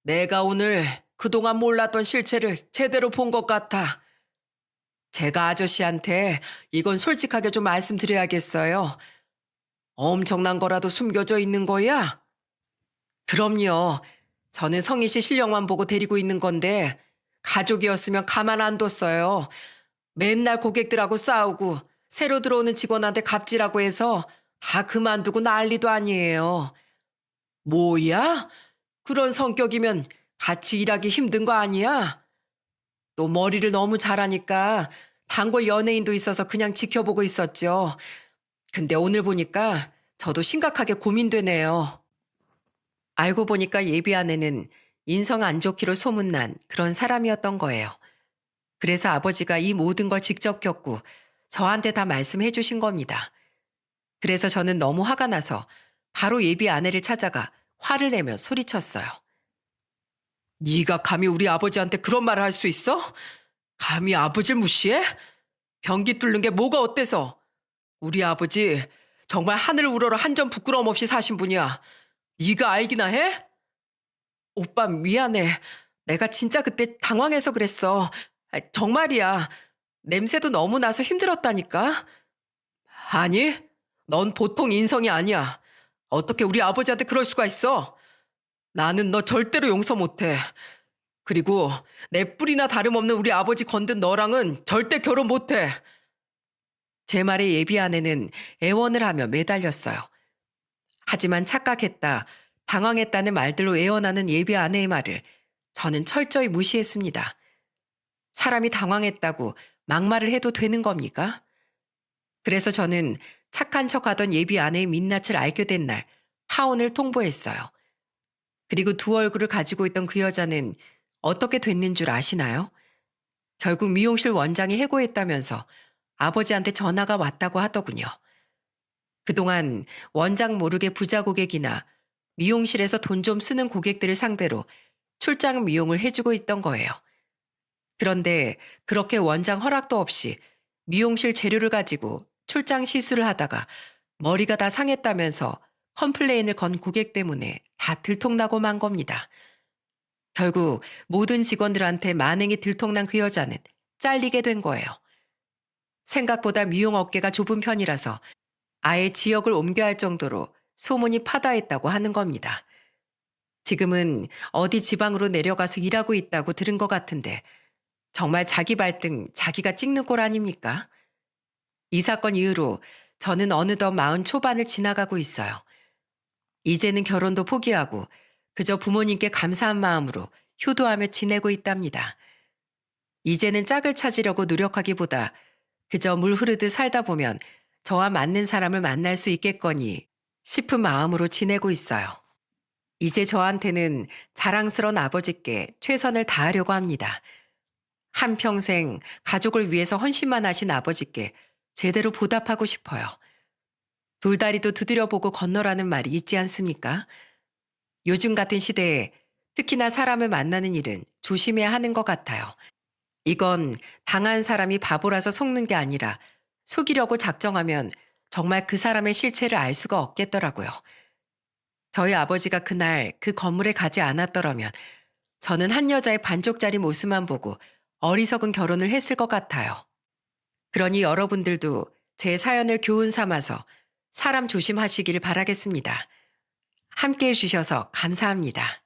내가 오늘 그동안 몰랐던 실체를 제대로 본 것 같아. 제가 아저씨한테 이건 솔직하게 좀 말씀드려야겠어요. 엄청난 거라도 숨겨져 있는 거야? 그럼요. 저는 성희 씨 실력만 보고 데리고 있는 건데 가족이었으면 가만 안 뒀어요. 맨날 고객들하고 싸우고 새로 들어오는 직원한테 갑질하고 해서 다 그만두고 난리도 아니에요. 뭐야? 그런 성격이면 같이 일하기 힘든 거 아니야? 또 머리를 너무 잘하니까 단골 연예인도 있어서 그냥 지켜보고 있었죠. 근데 오늘 보니까 저도 심각하게 고민되네요. 알고 보니까 예비 아내는 인성 안 좋기로 소문난 그런 사람이었던 거예요. 그래서 아버지가 이 모든 걸 직접 겪고 저한테 다 말씀해 주신 겁니다. 그래서 저는 너무 화가 나서 바로 예비 아내를 찾아가 화를 내며 소리쳤어요. 네가 감히 우리 아버지한테 그런 말을 할 수 있어? 감히 아버지를 무시해? 변기 뚫는 게 뭐가 어때서? 우리 아버지 정말 하늘 우러러 한 점 부끄러움 없이 사신 분이야. 네가 알기나 해? 오빠 미안해. 내가 진짜 그때 당황해서 그랬어. 정말이야. 냄새도 너무 나서 힘들었다니까. 아니, 넌 보통 인성이 아니야. 어떻게 우리 아버지한테 그럴 수가 있어? 나는 너 절대로 용서 못해. 그리고 내 뿌리나 다름없는 우리 아버지 건든 너랑은 절대 결혼 못해. 제 말에 예비 아내는 애원을 하며 매달렸어요. 하지만 착각했다, 당황했다는 말들로 애원하는 예비 아내의 말을 저는 철저히 무시했습니다. 사람이 당황했다고 막말을 해도 되는 겁니까? 그래서 저는 착한 척하던 예비 아내의 민낯을 알게 된 날 하원을 통보했어요. 그리고 두 얼굴을 가지고 있던 그 여자는 어떻게 됐는 줄 아시나요? 결국 미용실 원장이 해고했다면서 아버지한테 전화가 왔다고 하더군요. 그동안 원장 모르게 부자 고객이나 미용실에서 돈 좀 쓰는 고객들을 상대로 출장 미용을 해주고 있던 거예요. 그런데 그렇게 원장 허락도 없이 미용실 재료를 가지고 출장 시술을 하다가 머리가 다 상했다면서 컴플레인을 건 고객 때문에 다 들통나고 만 겁니다. 결국 모든 직원들한테 만행이 들통난 그 여자는 잘리게 된 거예요. 생각보다 미용 업계가 좁은 편이라서 아예 지역을 옮겨야 할 정도로 소문이 파다했다고 하는 겁니다. 지금은 어디 지방으로 내려가서 일하고 있다고 들은 것 같은데 정말 자기 발등 자기가 찍는 꼴 아닙니까? 이 사건 이후로 저는 어느덧 40 초반을 지나가고 있어요. 이제는 결혼도 포기하고 그저 부모님께 감사한 마음으로 효도하며 지내고 있답니다. 이제는 짝을 찾으려고 노력하기보다 그저 물 흐르듯 살다 보면 저와 맞는 사람을 만날 수 있겠거니 싶은 마음으로 지내고 있어요. 이제 저한테는 자랑스러운 아버지께 최선을 다하려고 합니다. 한평생 가족을 위해서 헌신만 하신 아버지께 제대로 보답하고 싶어요. 돌다리도 두드려보고 건너라는 말이 있지 않습니까? 요즘 같은 시대에 특히나 사람을 만나는 일은 조심해야 하는 것 같아요. 이건 당한 사람이 바보라서 속는 게 아니라 속이려고 작정하면 정말 그 사람의 실체를 알 수가 없겠더라고요. 저희 아버지가 그날 그 건물에 가지 않았더라면 저는 한 여자의 반쪽짜리 모습만 보고 어리석은 결혼을 했을 것 같아요. 그러니 여러분들도 제 사연을 교훈 삼아서 사람 조심하시길 바라겠습니다. 함께 해주셔서 감사합니다.